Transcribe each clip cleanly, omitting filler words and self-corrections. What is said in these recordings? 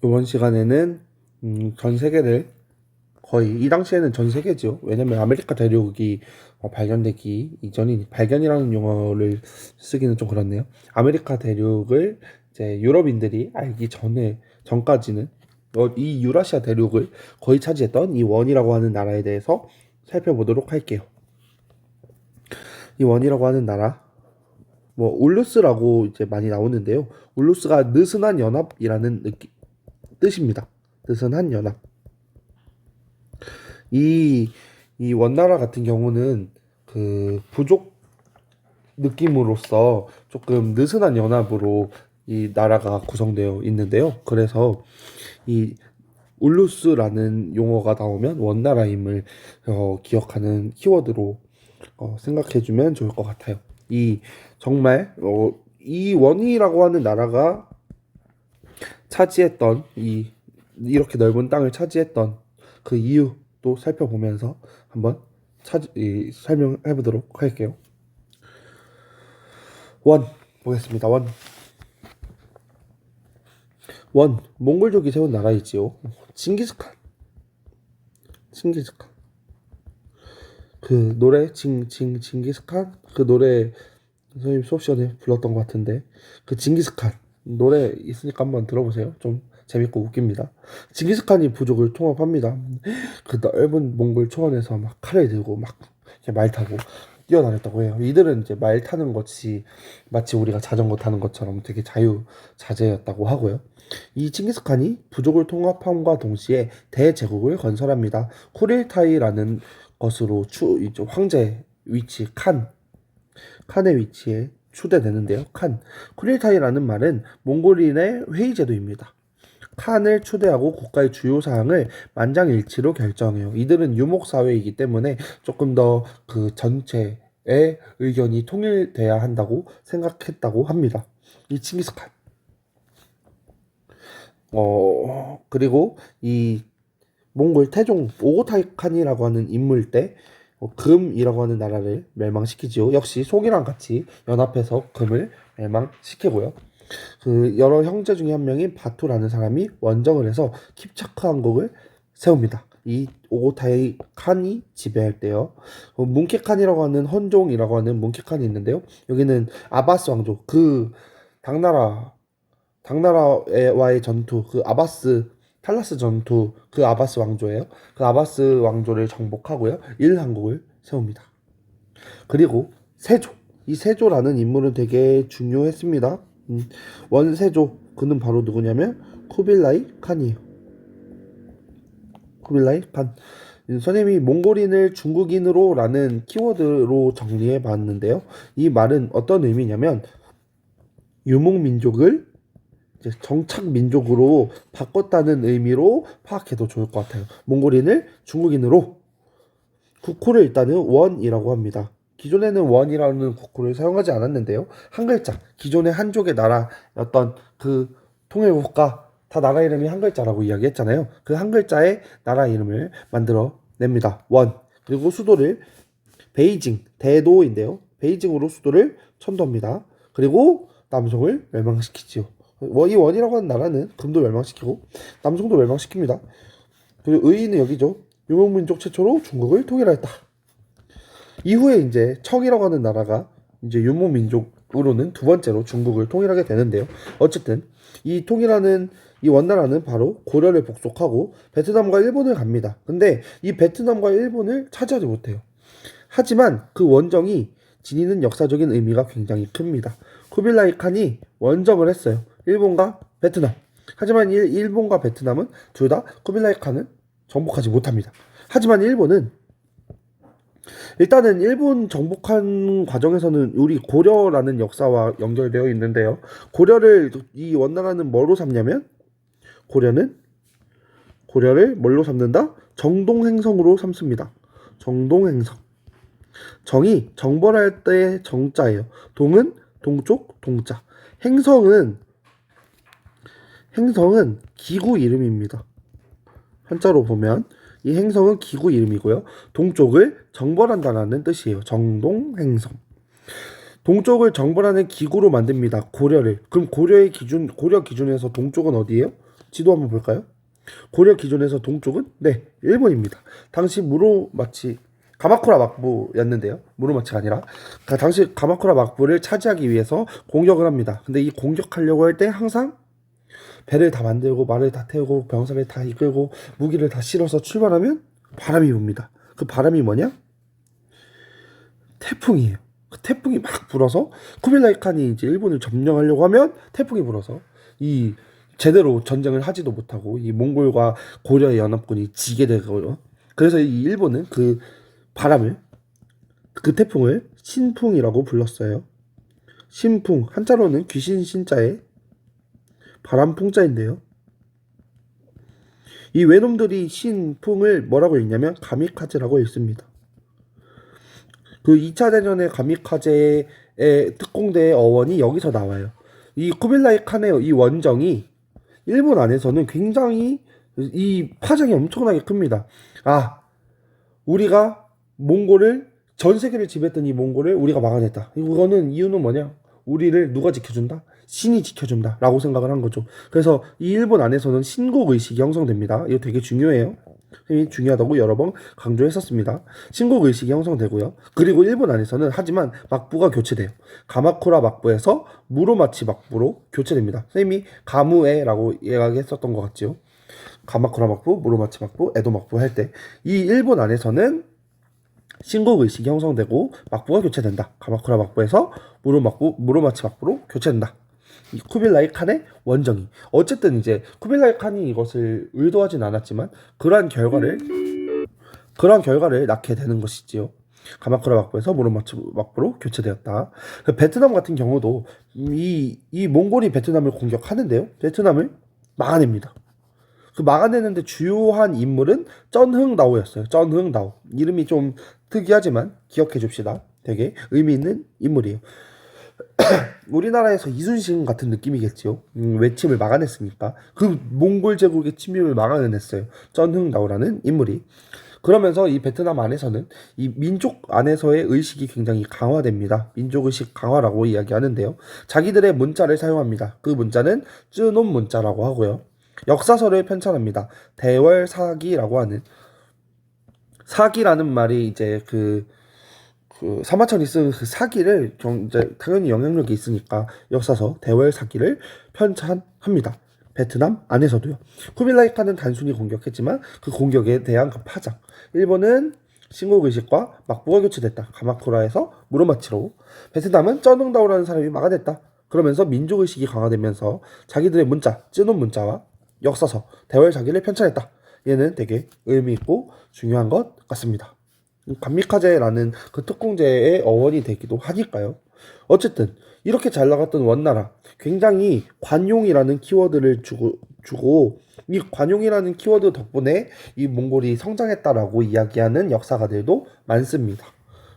이번 시간에는 전 세계를 거의 이 당시에는 전 세계죠. 왜냐면 아메리카 대륙이 발견되기 이전이 발견이라는 용어를 쓰기는 좀 그렇네요. 아메리카 대륙을 이제 유럽인들이 알기 전까지는 이 유라시아 대륙을 거의 차지했던 이 원이라고 하는 나라에 대해서 살펴보도록 할게요. 이 원이라고 하는 나라 울루스라고 이제 많이 나오는데요. 울루스가 느슨한 연합이라는 뜻입니다. 느슨한 연합. 이 원나라 같은 경우는 그 부족 느낌으로써 조금 느슨한 연합으로 이 나라가 구성되어 있는데요. 그래서 이 울루스라는 용어가 나오면 원나라임을 기억하는 키워드로 생각해주면 좋을 것 같아요. 정말 이 원이라고 하는 나라가 차지했던 이렇게 넓은 땅을 차지했던 그 이유도 살펴보면서 한번 설명해 보도록 할게요. 원 보겠습니다. 원 몽골족이 세운 나라이지요. 징기스칸 그 노래 징기스칸 그 노래 선생님 수업 시간에 불렀던 것 같은데 그 징기스칸 노래 있으니까 한번 들어보세요. 좀 재밌고 웃깁니다. 징기스칸이 부족을 통합합니다. 그 넓은 몽골 초원에서 막 칼을 들고 막 이렇게 말 타고 뛰어다녔다고 해요. 이들은 이제 말 타는 것이 마치 우리가 자전거 타는 것처럼 되게 자유자재였다고 하고요. 이 징기스칸이 부족을 통합함과 동시에 대제국을 건설합니다. 쿠릴타이라는 것으로 이제 황제 위치 칸의 위치에 추대되는데요. 쿠릴타이라는 말은 몽골인의 회의제도입니다. 칸을 초대하고 국가의 주요 사항을 만장일치로 결정해요. 이들은 유목사회이기 때문에 조금 더 그 전체의 의견이 통일돼야 한다고 생각했다고 합니다. 이 칭기스칸. 그리고 이 몽골 태종 오고타이 칸이라고 하는 인물 때 금이라고 하는 나라를 멸망시키지요. 역시 송이랑 같이 연합해서 금을 멸망시키고요. 그 여러 형제 중에 한 명인 바투라는 사람이 원정을 해서 킵차크 왕국을 세웁니다. 이 오고타이 칸이 지배할 때요. 뭉케 칸이라고 하는 헌종이라고 하는 뭉케 칸이 있는데요. 여기는 아바스 왕족 그 당나라와의 전투 그 탈라스 전투 그 아바스 왕조예요. 그 아바스 왕조를 정복하고요. 일왕국을 세웁니다. 그리고 이 세조라는 인물은 되게 중요했습니다. 원세조 그는 바로 누구냐면 쿠빌라이 칸이에요. 쿠빌라이 칸. 선생님이 몽골인을 중국인으로 라는 키워드로 정리해 봤는데요. 이 말은 어떤 의미냐면 유목민족을 정착민족으로 바꿨다는 의미로 파악해도 좋을 것 같아요. 몽골인을 중국인으로 국호를 일단은 원이라고 합니다. 기존에는 원이라는 국호를 사용하지 않았는데요. 한 글자, 기존의 한족의 나라였던 그 통일국가 다 나라 이름이 한 글자라고 이야기했잖아요. 그 한 글자의 나라 이름을 만들어 냅니다. 원. 그리고 수도를 베이징, 대도인데요. 베이징으로 수도를 천도합니다. 그리고 남송을 멸망시키지요. 이 원이라고 하는 나라는 금도 멸망시키고 남송도 멸망시킵니다. 그리고 의의는 여기죠. 유목민족 최초로 중국을 통일하였다. 이후에 이제 청이라고 하는 나라가 이제 유목민족으로는 두 번째로 중국을 통일하게 되는데요. 어쨌든 이 통일하는 이 원나라는 바로 고려를 복속하고 베트남과 일본을 갑니다. 근데 이 베트남과 일본을 차지하지 못해요. 하지만 그 원정이 지니는 역사적인 의미가 굉장히 큽니다. 쿠빌라이 칸이 원정을 했어요. 일본과 베트남. 하지만 일본과 베트남은 둘 다 쿠빌라이 칸은 정복하지 못합니다. 하지만 일본은 일단은 일본 정복한 과정에서는 우리 고려라는 역사와 연결되어 있는데요. 고려를 이 원나라는 뭐로 삼냐면 고려를 뭘로 삼는다? 정동행성으로 삼습니다. 정동행성. 정이 정벌할 때 정자예요. 동은 동쪽 동자. 행성은 기구 이름입니다. 한자로 보면 이 행성은 기구 이름이고요. 동쪽을 정벌한다는 뜻이에요. 정동행성. 동쪽을 정벌하는 기구로 만듭니다. 고려를. 그럼 고려 기준에서 동쪽은 어디예요? 지도 한번 볼까요? 고려 기존에서 동쪽은 네, 일본입니다. 당시 무로마치 가마쿠라 막부였는데요. 무로마치가 아니라 당시 가마쿠라 막부를 차지하기 위해서 공격을 합니다. 근데 이 공격하려고 할 때 항상 배를 다 만들고 말을 다 태우고 병사를 다 이끌고 무기를 다 실어서 출발하면 바람이 붑니다. 그 바람이 뭐냐? 태풍이에요. 그 태풍이 막 불어서 쿠빌라이 칸이 이제 일본을 점령하려고 하면 태풍이 불어서 이 제대로 전쟁을 하지도 못하고 이 몽골과 고려의 연합군이 지게 되고요. 그래서 이 일본은 그 바람을 그 태풍을 신풍이라고 불렀어요. 신풍 한자로는 귀신 신자에 바람 풍자인데요. 이 외놈들이 신풍을 뭐라고 읽냐면 가미카제라고 읽습니다. 그 2차 대전의 가미카제의 특공대의 어원이 여기서 나와요. 이 쿠빌라이 칸의 이 원정이 일본 안에서는 굉장히 이 파장이 엄청나게 큽니다. 아, 우리가 몽골을 전 세계를 지배했던 이 몽골을 우리가 막아냈다. 이거는 이유는 뭐냐? 우리를 누가 지켜준다? 신이 지켜준다 라고 생각을 한 거죠. 그래서 이 일본 안에서는 신국 의식이 형성됩니다. 이거 되게 중요해요. 중요하다고 여러 번 강조했었습니다. 신국 의식이 형성되고요. 그리고 일본 안에서는 하지만 막부가 교체돼요. 가마쿠라 막부에서 무로마치 막부로 교체됩니다. 선생님이 가무에라고 이야기했었던 것 같죠. 가마쿠라 막부, 무로마치 막부, 에도 막부 할 때 이 일본 안에서는 신국 의식이 형성되고 막부가 교체된다. 가마쿠라 막부에서 무로마치 막부로 교체된다. 이 쿠빌라이 칸의 원정이 어쨌든 이제 쿠빌라이 칸이 이것을 의도하진 않았지만 그러한 결과를 낳게 되는 것이지요. 가마쿠라 막부에서 무로마치 막부로 교체되었다. 베트남 같은 경우도 이 몽골이 베트남을 공격하는데요. 베트남을 막아냅니다. 그 막아내는데 주요한 인물은 쩐흥다오였어요. 쩐흥다오. 이름이 좀 특이하지만 기억해 줍시다. 되게 의미 있는 인물이에요. 우리나라에서 이순신 같은 느낌이겠지요. 외침을 막아냈으니까 그 몽골 제국의 침입을 막아냈어요. 쩐흥다오라는 인물이. 그러면서 이 베트남 안에서는 이 민족 안에서의 의식이 굉장히 강화됩니다. 민족의식 강화라고 이야기하는데요. 자기들의 문자를 사용합니다. 그 문자는 쯔놈 문자라고 하고요. 역사서를 편찬합니다. 대월사기라고 하는 사기라는 말이 이제 사마천이 쓴 그 사기를 이제 당연히 영향력이 있으니까 역사서 대월사기를 편찬합니다. 베트남 안에서도요. 쿠빌라이 칸은 단순히 공격했지만 그 공격에 대한 그 파장. 일본은 신국의식과 막부가 교체됐다. 가마쿠라에서 무로마치로. 베트남은 쩌능다오라는 사람이 막아냈다. 그러면서 민족의식이 강화되면서 자기들의 문자, 쯔놈 문자와 역사서, 대월사기를 편찬했다. 얘는 되게 의미 있고 중요한 것 같습니다. 감미카제라는 그 특공제의 어원이 되기도 하니까요. 어쨌든 이렇게 잘 나갔던 원나라 굉장히 관용이라는 키워드를 주고 이 관용이라는 키워드 덕분에 이 몽골이 성장했다라고 이야기하는 역사가들도 많습니다.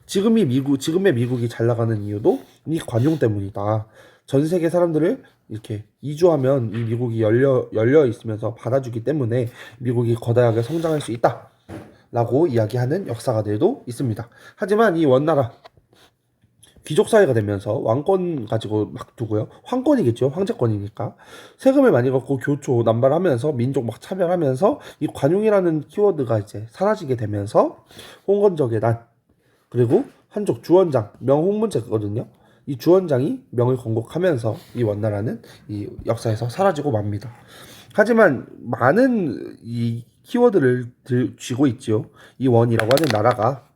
지금의 미국이 잘 나가는 이유도 이 관용 때문이다. 전 세계 사람들을 이렇게 이주하면 이 미국이 열려 있으면서 받아주기 때문에 미국이 거대하게 성장할 수 있다. 라고 이야기하는 역사가들도 있습니다. 하지만 이 원나라 귀족 사회가 되면서 왕권 가지고 막 두고요. 황권이겠죠. 황제권이니까. 세금을 많이 걷고 교초, 남발하면서 민족 막 차별하면서 이 관용이라는 키워드가 이제 사라지게 되면서 홍건적의 난 그리고 한족 주원장 명홍문제거든요. 이 주원장이 명을 건국하면서 이 원나라는 이 역사에서 사라지고 맙니다. 하지만 많은 이 키워드를 쥐고 있지요. 이 원이라고 하는 나라가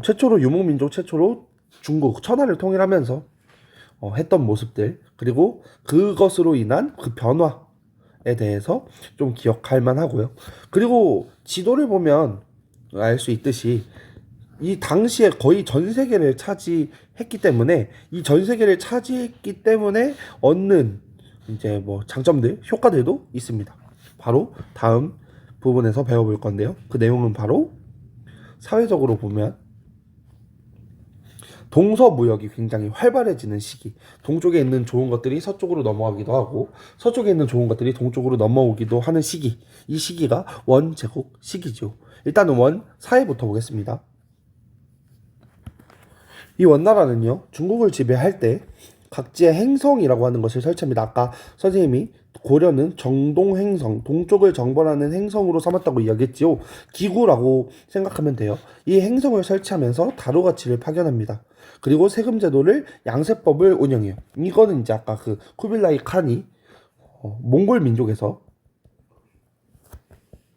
최초로 유목민족 최초로 중국 천하를 통일하면서 했던 모습들 그리고 그것으로 인한 그 변화에 대해서 좀 기억할 만하고요. 그리고 지도를 보면 알 수 있듯이 이 당시에 거의 전 세계를 차지했기 때문에 이 전 세계를 차지했기 때문에 얻는 이제 뭐 장점들, 효과들도 있습니다. 바로 다음 부분에서 배워볼 건데요. 그 내용은 바로 사회적으로 보면 동서무역이 굉장히 활발해지는 시기. 동쪽에 있는 좋은 것들이 서쪽으로 넘어가기도 하고 서쪽에 있는 좋은 것들이 동쪽으로 넘어오기도 하는 시기. 이 시기가 원제국 시기죠. 일단은 원 사회부터 보겠습니다. 이 원나라는요. 중국을 지배할 때 각지의 행성이라고 하는 것을 설치합니다. 아까 선생님이 고려는 정동행성, 동쪽을 정벌하는 행성으로 삼았다고 이야기했지요. 기구라고 생각하면 돼요. 이 행성을 설치하면서 다루 가치를 파견합니다. 그리고 세금 제도를 양세법을 운영해요. 이거는 이제 아까 그 쿠빌라이 칸이 몽골 민족에서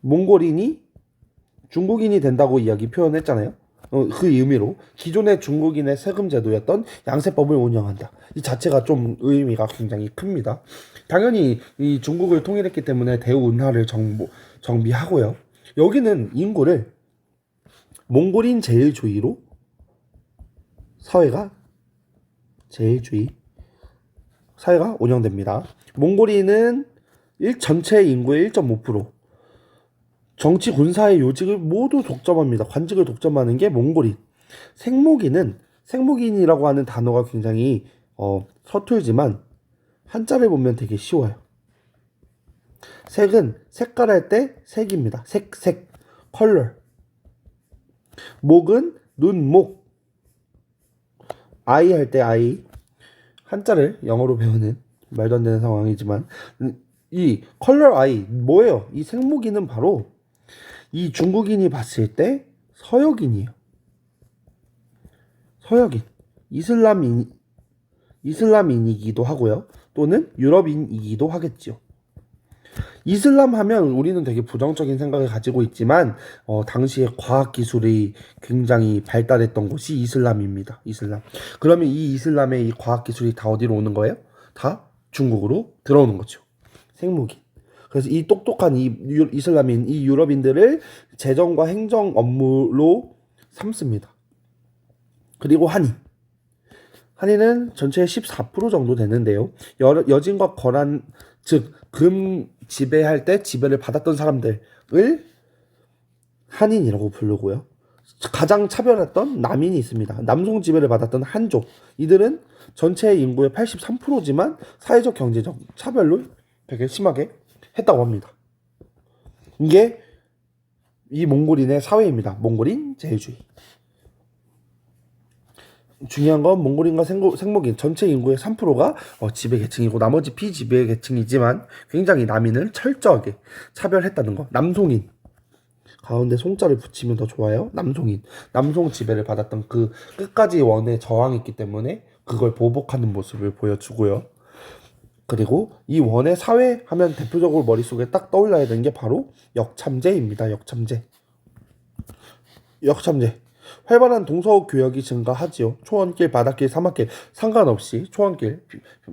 몽골인이 중국인이 된다고 이야기 표현했잖아요. 그 의미로 기존의 중국인의 세금 제도였던 양세법을 운영한다. 이 자체가 좀 의미가 굉장히 큽니다. 당연히 이 중국을 통일했기 때문에 대운하를 정비하고요. 여기는 인구를 몽골인 제일주의로 사회가 제일주의 사회가 운영됩니다. 몽골인은 전체 인구의 1.5%, 정치 군사의 요직을 모두 독점합니다. 관직을 독점하는 게 몽골인. 생목인이라고 하는 단어가 굉장히 서툴지만 한자를 보면 되게 쉬워요. 색은 색깔 할 때 색입니다. 색, 컬러. 목은 눈, 목. 아이 할 때 아이. 한자를 영어로 배우는 말도 안 되는 상황이지만 이 컬러 아이 뭐예요? 이 생목인은 바로 이 중국인이 봤을 때 서역인이에요. 서역인. 이슬람인이기도 하고요. 또는 유럽인이기도 하겠지요. 이슬람 하면 우리는 되게 부정적인 생각을 가지고 있지만 당시에 과학기술이 굉장히 발달했던 곳이 이슬람입니다. 이슬람. 그러면 이 이슬람의 이 과학기술이 다 어디로 오는 거예요? 다 중국으로 들어오는 거죠. 생목인. 그래서 이 똑똑한 이슬람인, 이 유럽인들을 재정과 행정 업무로 삼습니다. 그리고 한인은 전체의 14% 정도 되는데요. 여진과 거란, 즉 금 지배할 때 지배를 받았던 사람들을 한인이라고 부르고요. 가장 차별했던 남인이 있습니다. 남송 지배를 받았던 한족. 이들은 전체 인구의 83%지만 사회적 경제적 차별로 되게 심하게 했다고 합니다. 이게 이 몽골인의 사회입니다. 몽골인 제일주의. 중요한 건 몽골인과 생목인 전체 인구의 3%가 지배 계층이고 나머지 비지배 계층이지만 굉장히 남인을 철저하게 차별했다는 거. 남송인. 가운데 송자를 붙이면 더 좋아요. 남송인. 남송 지배를 받았던 그 끝까지 원에 저항했기 때문에 그걸 보복하는 모습을 보여주고요. 그리고 이 원의 사회 하면 대표적으로 머릿속에 딱 떠올라야 되는 게 바로 역참제입니다. 역참제. 활발한 동서교역이 증가하지요. 초원길, 바닷길, 사막길 상관없이 초원길,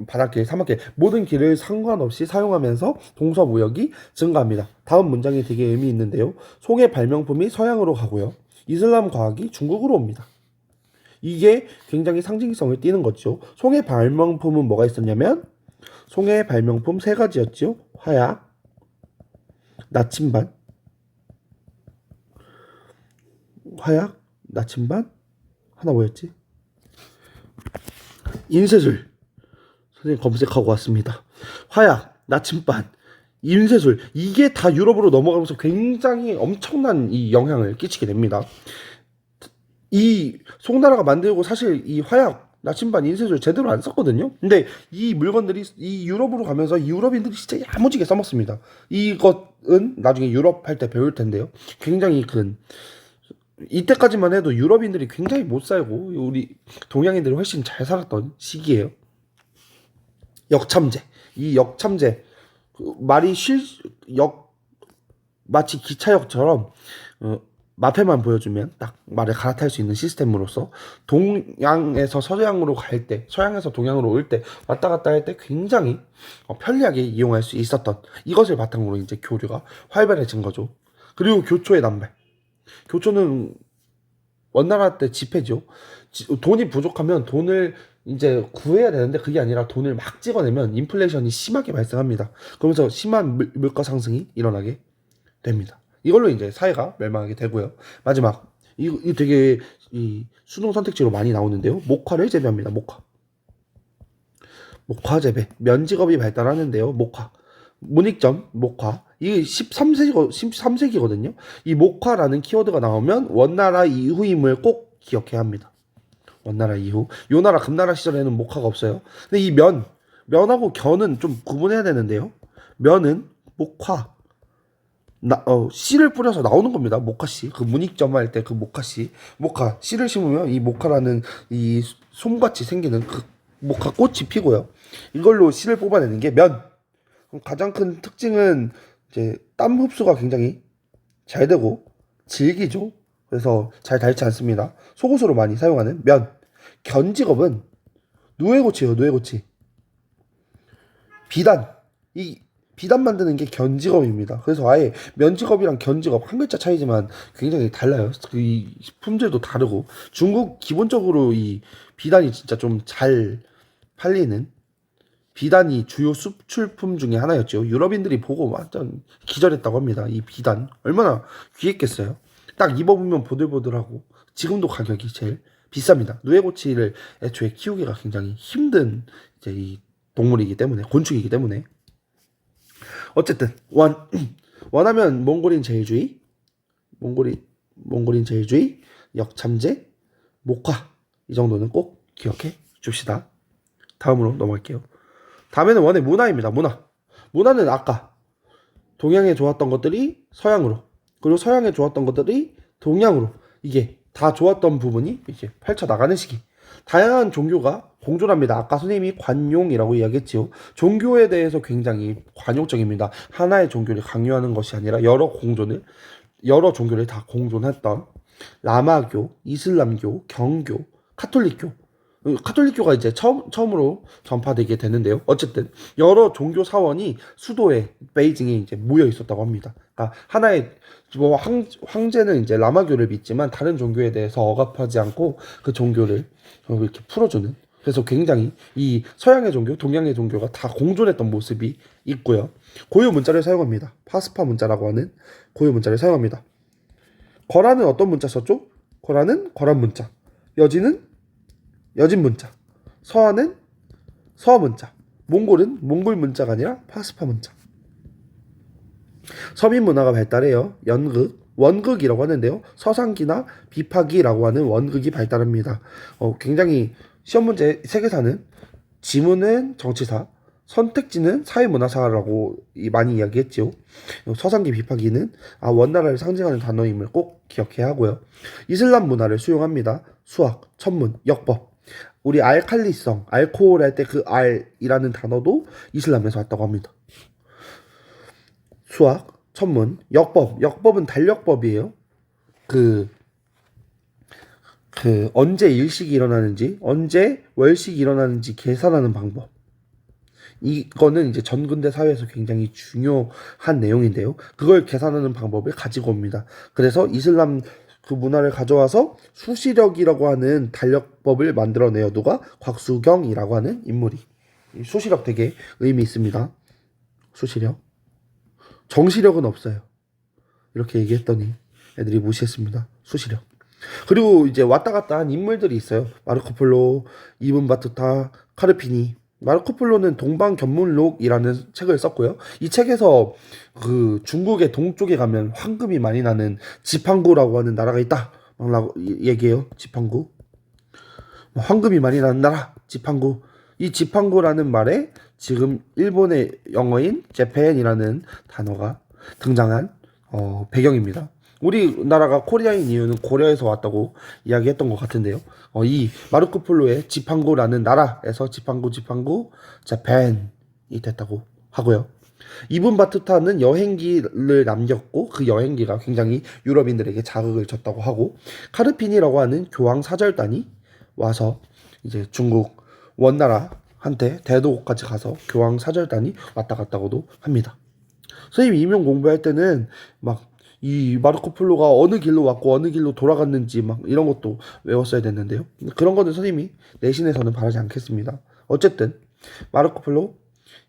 바닷길, 사막길 모든 길을 상관없이 사용하면서 동서무역이 증가합니다. 다음 문장이 되게 의미 있는데요. 송의 발명품이 서양으로 가고요. 이슬람 과학이 중국으로 옵니다. 이게 굉장히 상징성을 띠는 거죠. 송의 발명품은 뭐가 있었냐면 송의 발명품 3가지였죠. 화약, 나침반, 하나 뭐였지? 인쇄술. 선생님 검색하고 왔습니다. 화약, 나침반, 인쇄술. 이게 다 유럽으로 넘어가면서 굉장히 엄청난 이 영향을 끼치게 됩니다. 이 송나라가 만들고 사실 이 화약, 나침반, 인쇄술 제대로 안 썼거든요. 근데 이 물건들이 이 유럽으로 가면서 유럽인들이 진짜 야무지게 써먹습니다. 이것은 나중에 유럽 할 때 배울 텐데요. 굉장히 이때까지만 해도 유럽인들이 굉장히 못 살고 우리 동양인들이 훨씬 잘 살았던 시기예요. 역참제. 이 역참제 말이 마치 기차역처럼 마패만 보여주면 딱 말을 갈아탈 수 있는 시스템으로서 동양에서 서양으로 갈 때, 서양에서 동양으로 올 때 왔다 갔다 할 때 굉장히 편리하게 이용할 수 있었던 이것을 바탕으로 이제 교류가 활발해진 거죠. 그리고 교초의 남발. 교초는 원나라 때 지폐죠. 돈이 부족하면 돈을 이제 구해야 되는데 그게 아니라 돈을 막 찍어내면 인플레이션이 심하게 발생합니다. 그러면서 심한 물가 상승이 일어나게 됩니다. 이걸로 이제 사회가 멸망하게 되고요. 마지막 이 되게 이 수능 선택지로 많이 나오는데요. 목화를 재배합니다. 목화 재배. 면직업이 발달하는데요. 문익점 목화. 이게 13세기거든요. 이 목화라는 키워드가 나오면 원나라 이후임을 꼭 기억해야 합니다. 원나라 이후. 요나라 금나라 시절에는 목화가 없어요. 근데 이 면하고 견은 좀 구분해야 되는데요. 면은 목화. 씨를 뿌려서 나오는 겁니다. 모카씨. 그 문익점 할 때 그 모카씨. 모카. 씨를 심으면 이 모카라는 이 솜같이 생기는 그 모카 꽃이 피고요. 이걸로 씨를 뽑아내는 게 면. 그럼 가장 큰 특징은 이제 땀 흡수가 굉장히 잘 되고 질기죠. 그래서 잘 닳지 않습니다. 속옷으로 많이 사용하는 면. 견직업은 누에고치예요. 누에고치. 비단. 이 비단 만드는 게 견직업입니다. 그래서 아예 면직업이랑 견직업 한 글자 차이지만 굉장히 달라요. 이 품질도 다르고 중국 기본적으로 이 비단이 진짜 좀 잘 팔리는 비단이 주요 수출품 중에 하나였죠. 유럽인들이 보고 완전 기절했다고 합니다. 이 비단 얼마나 귀했겠어요. 딱 입어보면 보들보들하고 지금도 가격이 제일 비쌉니다. 누에고치를 애초에 키우기가 굉장히 힘든 이제 이 동물이기 때문에 곤충이기 때문에 어쨌든 원하면 몽골인 제일주의, 몽골인 제일주의, 역참제, 목화 이 정도는 꼭 기억해 줍시다. 다음으로 넘어갈게요. 다음에는 원의 문화입니다. 문화는 아까 동양에 좋았던 것들이 서양으로 그리고 서양에 좋았던 것들이 동양으로 이게 다 좋았던 부분이 이제 펼쳐 나가는 시기. 다양한 종교가 공존합니다. 아까 선생님이 관용이라고 이야기했지요. 종교에 대해서 굉장히 관용적입니다. 하나의 종교를 강요하는 것이 아니라 여러 종교를 다 공존했던 라마교, 이슬람교, 경교, 카톨릭교. 카톨릭교가 이제 처음으로 전파되게 되는데요. 어쨌든 여러 종교 사원이 수도에 베이징에 이제 모여 있었다고 합니다. 그러니까 하나의 뭐 황제는 이제 라마교를 믿지만 다른 종교에 대해서 억압하지 않고 그 종교를 이렇게 풀어주는. 그래서 굉장히 이 서양의 종교, 동양의 종교가 다 공존했던 모습이 있고요. 고유 문자를 사용합니다. 파스파 문자라고 하는 고유 문자를 사용합니다. 거란은 어떤 문자 썼죠? 거란은 거란 문자. 여진은 여진 문자, 서한은 서하 문자, 몽골은 몽골 문자가 아니라 파스파 문자. 서민 문화가 발달해요. 원극이라고 하는데요. 서상기나 비파기라고 하는 원극이 발달합니다. 굉장히 시험 문제 세계사는 지문은 정치사, 선택지는 사회문화사라고 많이 이야기했지요. 서상기 비파기는 원나라를 상징하는 단어임을 꼭 기억해야 하고요. 이슬람 문화를 수용합니다. 수학, 천문, 역법. 우리 알칼리성, 알코올 할 때 그 알이라는 단어도 이슬람에서 왔다고 합니다. 수학, 천문, 역법. 역법은 달력법이에요. 언제 일식이 일어나는지, 언제 월식이 일어나는지 계산하는 방법. 이거는 이제 전근대 사회에서 굉장히 중요한 내용인데요. 그걸 계산하는 방법을 가지고 옵니다. 그래서 이슬람 그 문화를 가져와서 수시력이라고 하는 달력법을 만들어내요. 누가? 곽수경이라고 하는 인물이. 수시력 되게 의미 있습니다. 수시력. 정시력은 없어요. 이렇게 얘기했더니 애들이 무시했습니다. 수시력. 그리고 이제 왔다 갔다 한 인물들이 있어요. 마르코폴로, 이븐 바투타, 카르피니. 마르코폴로는 동방견문록이라는 책을 썼고요. 이 책에서 그 중국의 동쪽에 가면 황금이 많이 나는 지팡구라고 하는 나라가 있다. 막 얘기해요. 지팡구. 황금이 많이 나는 나라. 지팡구. 이 지팡구라는 말에 지금 일본의 영어인 재팬이라는 단어가 등장한 배경입니다. 우리나라가 코리아인 이유는 고려에서 왔다고 이야기했던 것 같은데요. 이 마르코폴로의 지팡구라는 나라에서 지팡구 재팬이 됐다고 하고요. 이분 바투타는 여행기를 남겼고 그 여행기가 굉장히 유럽인들에게 자극을 줬다고 하고 카르핀이라고 하는 교황 사절단이 와서 이제 중국 원나라한테 대도까지 가서 교황 사절단이 왔다 갔다고도 합니다. 선생님이 이명 공부할 때는 막 이 마르코폴로가 어느 길로 왔고 어느 길로 돌아갔는지 막 이런 것도 외웠어야 됐는데요. 그런 거는 선생님이 내신에서는 바라지 않겠습니다. 어쨌든 마르코폴로,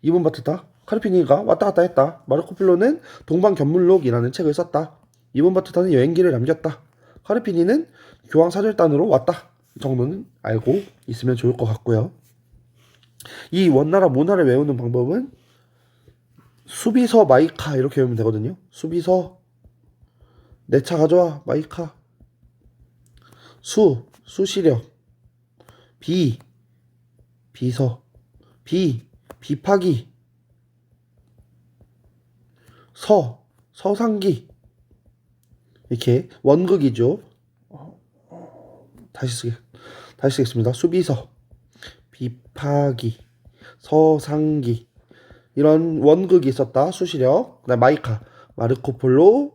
이분 바투타, 카르피니가 왔다 갔다 했다. 마르코폴로는 동방견문록이라는 책을 썼다. 이분 바투타는 여행기를 남겼다. 카르피니는 교황 사절단으로 왔다. 이 정도는 알고 있으면 좋을 것 같고요. 이 원나라 문화를 외우는 방법은 수비서 마이카 이렇게 외우면 되거든요. 수비서 내 차 가져와 마이카. 수시력. 비서 비파기. 서상기 이렇게 원극이죠. 다시 쓰겠습니다. 수비서, 비파기, 서상기 이런 원극이 있었다. 수시력. 그다음 마이카, 마르코폴로,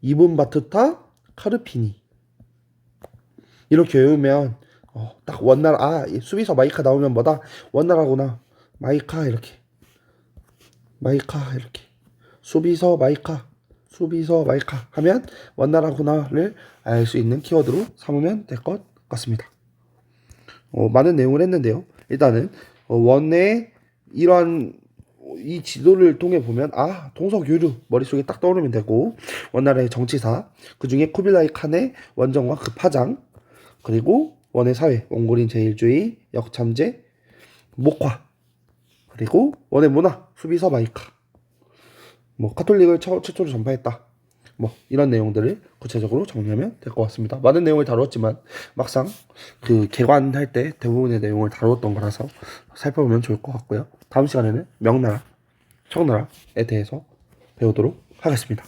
이분 바트타, 카르피니 이렇게 외우면 딱 원나라 수비서 마이카 나오면 뭐다 원나라구나. 마이카 이렇게 수비서 마이카 하면 원나라구나를 알 수 있는 키워드로 삼으면 될 것 같습니다. 많은 내용을 했는데요. 일단은 원의 이러한 이 지도를 통해 보면 동서교류 머릿속에 딱 떠오르면 되고 원나라의 정치사 그중에 쿠빌라이 칸의 원정과 그 파장 그리고 원의 사회 몽골인 제일주의 역참제 목화 그리고 원의 문화 수비서 마이카 카톨릭을 최초로 전파했다 이런 내용들을 구체적으로 정리하면 될 것 같습니다. 많은 내용을 다루었지만 막상 그 개관할 때 대부분의 내용을 다루었던 거라서 살펴보면 좋을 것 같고요. 다음 시간에는 명나라, 청나라에 대해서 배우도록 하겠습니다.